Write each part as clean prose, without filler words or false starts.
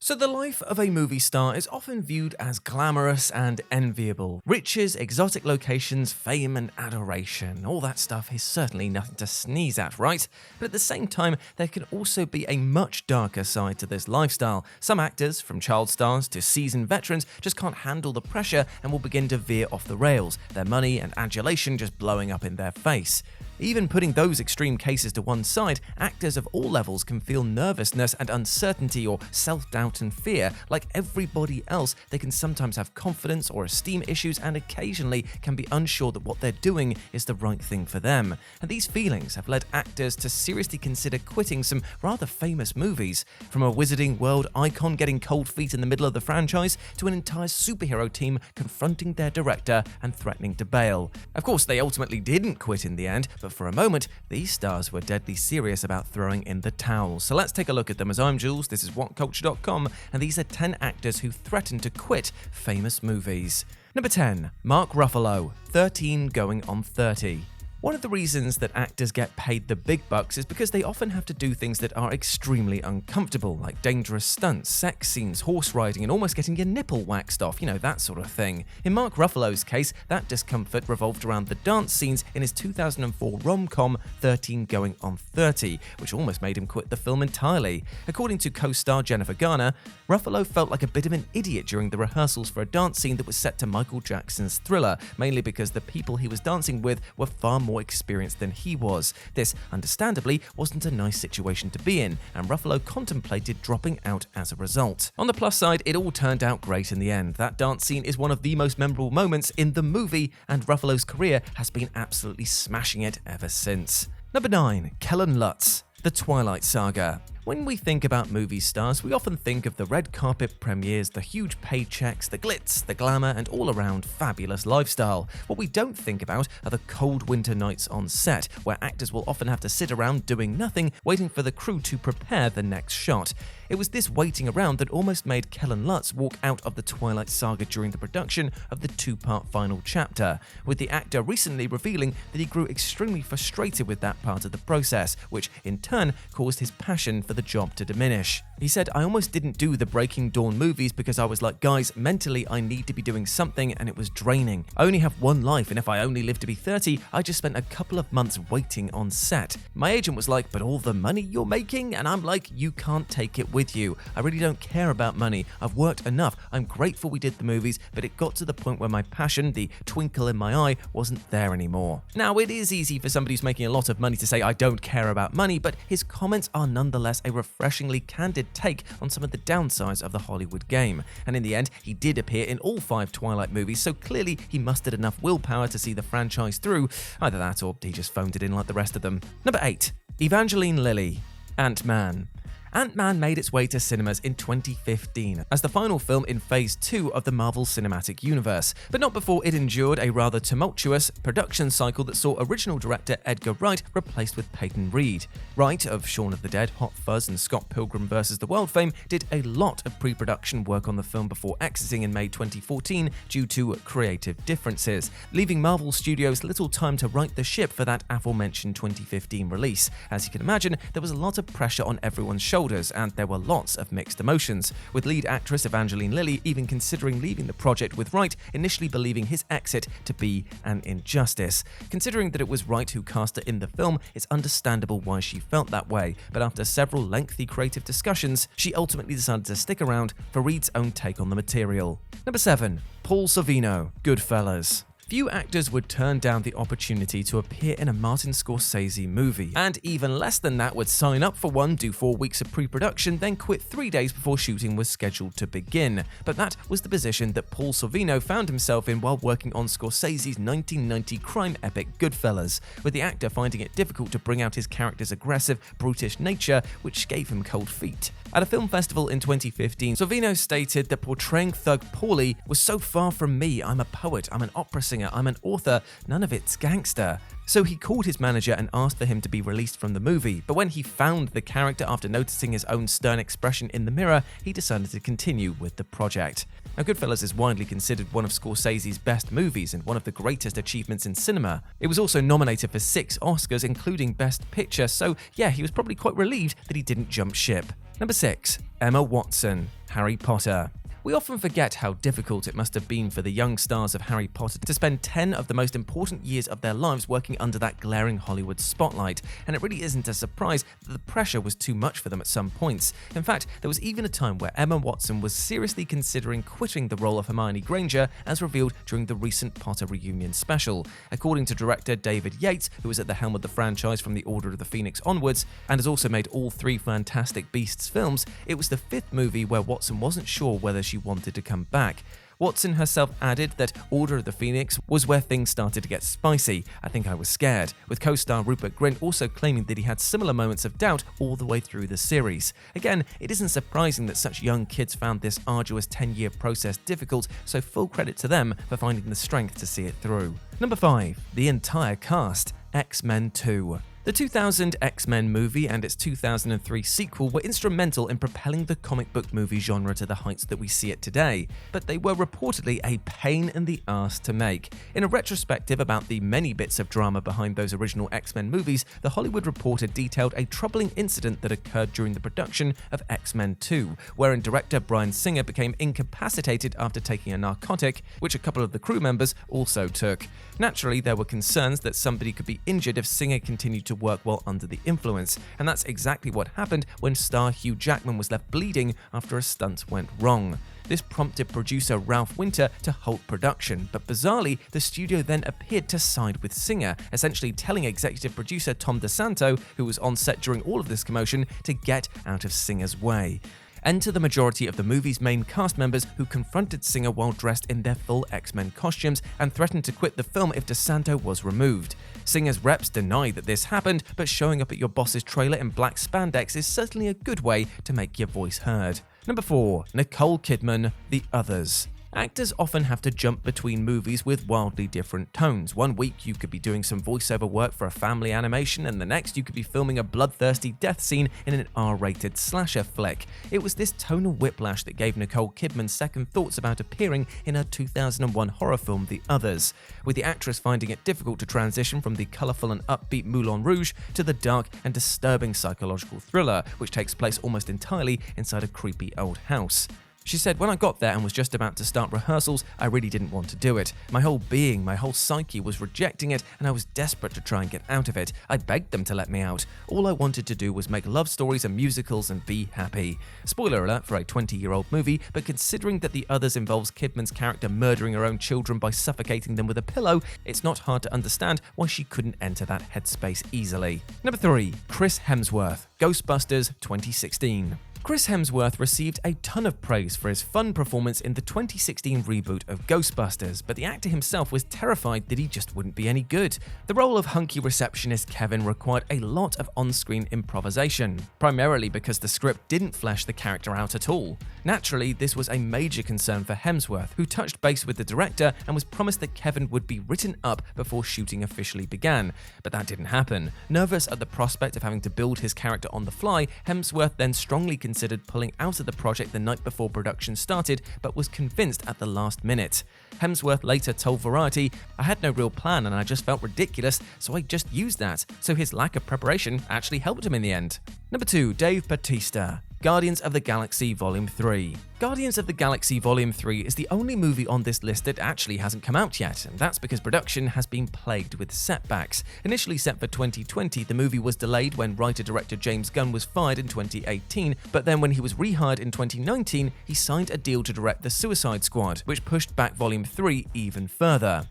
So the life of a movie star is often viewed as glamorous and enviable. Riches, exotic locations, fame and adoration. All that stuff is certainly nothing to sneeze at, right? But at the same time, there can also be a much darker side to this lifestyle. Some actors, from child stars to seasoned veterans, just can't handle the pressure and will begin to veer off the rails, their money and adulation just blowing up in their face. Even putting those extreme cases to one side, actors of all levels can feel nervousness and uncertainty or self-doubt and fear. Like everybody else, they can sometimes have confidence or esteem issues and occasionally can be unsure that what they're doing is the right thing for them. And these feelings have led actors to seriously consider quitting some rather famous movies. From a Wizarding World icon getting cold feet in the middle of the franchise to an entire superhero team confronting their director and threatening to bail. Of course, they ultimately didn't quit in the end, but for a moment, these stars were deadly serious about throwing in the towel. So let's take a look at them. As I'm Jules, this is WhatCulture.com, and these are 10 actors who threatened to quit famous movies. Number 10. Mark Ruffalo, 13 going on 30. One of the reasons that actors get paid the big bucks is because they often have to do things that are extremely uncomfortable, like dangerous stunts, sex scenes, horse riding, and almost getting your nipple waxed off, that sort of thing. In Mark Ruffalo's case, that discomfort revolved around the dance scenes in his 2004 rom-com 13 Going on 30, which almost made him quit the film entirely. According to co-star Jennifer Garner, Ruffalo felt like a bit of an idiot during the rehearsals for a dance scene that was set to Michael Jackson's Thriller, mainly because the people he was dancing with were far more experienced than he was. This, understandably, wasn't a nice situation to be in, and Ruffalo contemplated dropping out as a result. On the plus side, it all turned out great in the end. That dance scene is one of the most memorable moments in the movie, and Ruffalo's career has been absolutely smashing it ever since. Number 9. Kellen Lutz, The Twilight Saga. When we think about movie stars, we often think of the red carpet premieres, the huge paychecks, the glitz, the glamour, and all-around fabulous lifestyle. What we don't think about are the cold winter nights on set, where actors will often have to sit around doing nothing, waiting for the crew to prepare the next shot. It was this waiting around that almost made Kellen Lutz walk out of the Twilight Saga during the production of the 2-part final chapter, with the actor recently revealing that he grew extremely frustrated with that part of the process, which in turn caused his passion for the job to diminish. He said, "I almost didn't do the Breaking Dawn movies because I was like, guys, mentally I need to be doing something and it was draining. I only have one life and if I only live to be 30, I just spent a couple of months waiting on set." My agent was like, "But all the money you're making?" And I'm like, "You can't take it with you. I really don't care about money. I've worked enough. I'm grateful we did the movies, but it got to the point where my passion, the twinkle in my eye, wasn't there anymore." Now, it is easy for somebody who's making a lot of money to say, "I don't care about money," but his comments are nonetheless a refreshingly candid take on some of the downsides of the Hollywood game. And in the end, he did appear in all 5 Twilight movies, so clearly he mustered enough willpower to see the franchise through. Either that or he just phoned it in like the rest of them. Number 8. Evangeline Lilly, Ant-Man. Ant-Man made its way to cinemas in 2015 as the final film in Phase 2 of the Marvel Cinematic Universe, but not before it endured a rather tumultuous production cycle that saw original director Edgar Wright replaced with Peyton Reed. Wright, of Shaun of the Dead, Hot Fuzz, and Scott Pilgrim vs. the World fame, did a lot of pre-production work on the film before exiting in May 2014 due to creative differences, leaving Marvel Studios little time to right the ship for that aforementioned 2015 release. As you can imagine, there was a lot of pressure on everyone's shoulders, and there were lots of mixed emotions, with lead actress Evangeline Lilly even considering leaving the project with Wright, initially believing his exit to be an injustice. Considering that it was Wright who cast her in the film, it's understandable why she felt that way, but after several lengthy creative discussions, she ultimately decided to stick around for Reed's own take on the material. Number 7. Paul Sorvino, Goodfellas. Few actors would turn down the opportunity to appear in a Martin Scorsese movie, and even less than that would sign up for one, do 4 weeks of pre-production, then quit 3 days before shooting was scheduled to begin. But that was the position that Paul Sorvino found himself in while working on Scorsese's 1990 crime epic Goodfellas, with the actor finding it difficult to bring out his character's aggressive, brutish nature, which gave him cold feet. At a film festival in 2015, Sorvino stated that portraying thug Paulie was so far from me. "I'm a poet, I'm an opera singer, I'm an author, none of it's gangster." So he called his manager and asked for him to be released from the movie, but when he found the character after noticing his own stern expression in the mirror, he decided to continue with the project. Now, Goodfellas is widely considered one of Scorsese's best movies and one of the greatest achievements in cinema. It was also nominated for 6 Oscars, including Best Picture, so yeah, he was probably quite relieved that he didn't jump ship. Number 6. Emma Watson, Harry Potter. We often forget how difficult it must have been for the young stars of Harry Potter to spend 10 of the most important years of their lives working under that glaring Hollywood spotlight, and it really isn't a surprise that the pressure was too much for them at some points. In fact, there was even a time where Emma Watson was seriously considering quitting the role of Hermione Granger, as revealed during the recent Potter reunion special. According to director David Yates, who was at the helm of the franchise from The Order of the Phoenix onwards, and has also made all 3 Fantastic Beasts films, it was the 5th movie where Watson wasn't sure whether she wanted to come back. Watson herself added that Order of the Phoenix was where things started to get spicy. I think I was scared, with co-star Rupert Grint also claiming that he had similar moments of doubt all the way through the series. Again, it isn't surprising that such young kids found this arduous 10-year process difficult, so full credit to them for finding the strength to see it through. Number 5. The entire cast. X-Men 2. The 2000 X-Men movie and its 2003 sequel were instrumental in propelling the comic book movie genre to the heights that we see it today, but they were reportedly a pain in the arse to make. In a retrospective about the many bits of drama behind those original X-Men movies, The Hollywood Reporter detailed a troubling incident that occurred during the production of X-Men 2, wherein director Bryan Singer became incapacitated after taking a narcotic, which a couple of the crew members also took. Naturally, there were concerns that somebody could be injured if Singer continued to work while under the influence, and that's exactly what happened when star Hugh Jackman was left bleeding after a stunt went wrong. This prompted producer Ralph Winter to halt production, but bizarrely, the studio then appeared to side with Singer, essentially telling executive producer Tom DeSanto, who was on set during all of this commotion, to get out of Singer's way. Enter the majority of the movie's main cast members who confronted Singer while dressed in their full X-Men costumes and threatened to quit the film if DeSanto was removed. Singer's reps deny that this happened, but showing up at your boss's trailer in black spandex is certainly a good way to make your voice heard. Number 4. Nicole Kidman, The Others. Actors often have to jump between movies with wildly different tones. One week you could be doing some voiceover work for a family animation, and the next you could be filming a bloodthirsty death scene in an R-rated slasher flick. It was this tonal whiplash that gave Nicole Kidman second thoughts about appearing in her 2001 horror film The Others, with the actress finding it difficult to transition from the colourful and upbeat Moulin Rouge to the dark and disturbing psychological thriller, which takes place almost entirely inside a creepy old house. She said, "When I got there and was just about to start rehearsals, I really didn't want to do it. My whole being, my whole psyche was rejecting it, and I was desperate to try and get out of it. I begged them to let me out. All I wanted to do was make love stories and musicals and be happy." Spoiler alert for a 20-year-old movie, but considering that The Others involves Kidman's character murdering her own children by suffocating them with a pillow, it's not hard to understand why she couldn't enter that headspace easily. Number 3. Chris Hemsworth, Ghostbusters 2016. Chris Hemsworth received a ton of praise for his fun performance in the 2016 reboot of Ghostbusters, but the actor himself was terrified that he just wouldn't be any good. The role of hunky receptionist Kevin required a lot of on-screen improvisation, primarily because the script didn't flesh the character out at all. Naturally, this was a major concern for Hemsworth, who touched base with the director and was promised that Kevin would be written up before shooting officially began, but that didn't happen. Nervous at the prospect of having to build his character on the fly, Hemsworth then strongly considered pulling out of the project the night before production started, but was convinced at the last minute. Hemsworth later told Variety, "I had no real plan and I just felt ridiculous, so I just used that." So his lack of preparation actually helped him in the end. Number 2. Dave Bautista, Guardians of the Galaxy Volume 3. Guardians of the Galaxy Volume 3 is the only movie on this list that actually hasn't come out yet, and that's because production has been plagued with setbacks. Initially set for 2020, the movie was delayed when writer-director James Gunn was fired in 2018, but then when he was rehired in 2019, he signed a deal to direct The Suicide Squad, which pushed back Volume 3 even further.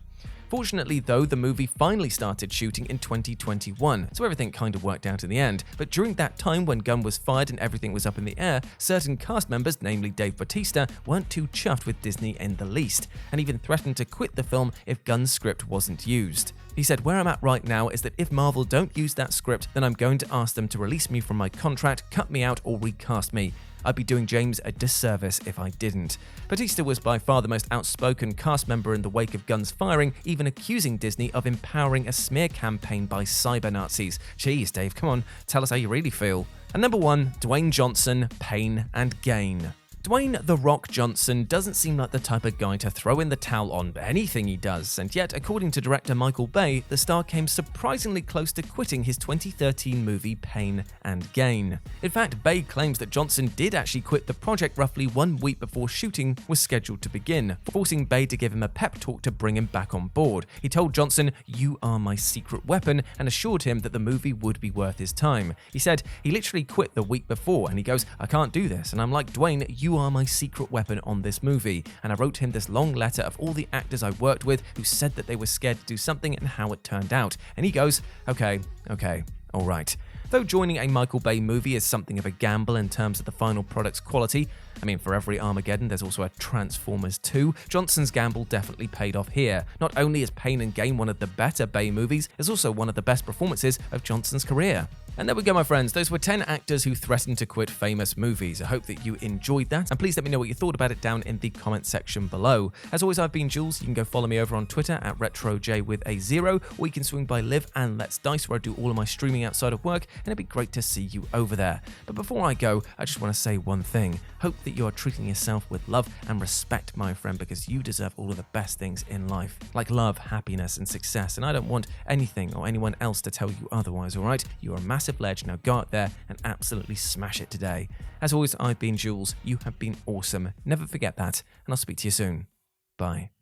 Fortunately though, the movie finally started shooting in 2021, so everything kind of worked out in the end. But during that time when Gunn was fired and everything was up in the air, certain cast members, namely Dave Bautista, weren't too chuffed with Disney in the least, and even threatened to quit the film if Gunn's script wasn't used. He said, "Where I'm at right now is that if Marvel don't use that script, then I'm going to ask them to release me from my contract, cut me out, or recast me. I'd be doing James a disservice if I didn't." Bautista was by far the most outspoken cast member in the wake of Gunn's firing, even accusing Disney of empowering a smear campaign by cyber-Nazis. Jeez, Dave, come on, tell us how you really feel. And number 1, Dwayne Johnson, Pain and Gain. Dwayne The Rock Johnson doesn't seem like the type of guy to throw in the towel on anything he does, and yet, according to director Michael Bay, the star came surprisingly close to quitting his 2013 movie Pain and Gain. In fact, Bay claims that Johnson did actually quit the project roughly 1 week before shooting was scheduled to begin, forcing Bay to give him a pep talk to bring him back on board. He told Johnson, "You are my secret weapon," and assured him that the movie would be worth his time. He said he literally quit the week before, and he goes, "I can't do this," and I'm like, "Dwayne, you are my secret weapon on this movie." And I wrote him this long letter of all the actors I worked with who said that they were scared to do something and how it turned out. And he goes, okay, all right. Though joining a Michael Bay movie is something of a gamble in terms of the final product's quality, I mean, for every Armageddon, there's also a Transformers 2, Johnson's gamble definitely paid off here. Not only is Pain and Gain one of the better Bay movies, it's also one of the best performances of Johnson's career. And there we go, my friends. Those were 10 actors who threatened to quit famous movies. I hope that you enjoyed that, and please let me know what you thought about it down in the comment section below. As always, I've been Jules. You can go follow me over on Twitter at RetroJ, or you can swing by Live and Let's Dice, where I do all of my streaming outside of work, and it'd be great to see you over there. But before I go, I just want to say one thing. Hope that you are treating yourself with love and respect, my friend, because you deserve all of the best things in life, like love, happiness, and success, and I don't want anything or anyone else to tell you otherwise, alright? You are a massive ledge. Now go out there and absolutely smash it today. As always, I've been Jules. You have been awesome. Never forget that, and I'll speak to you soon. Bye.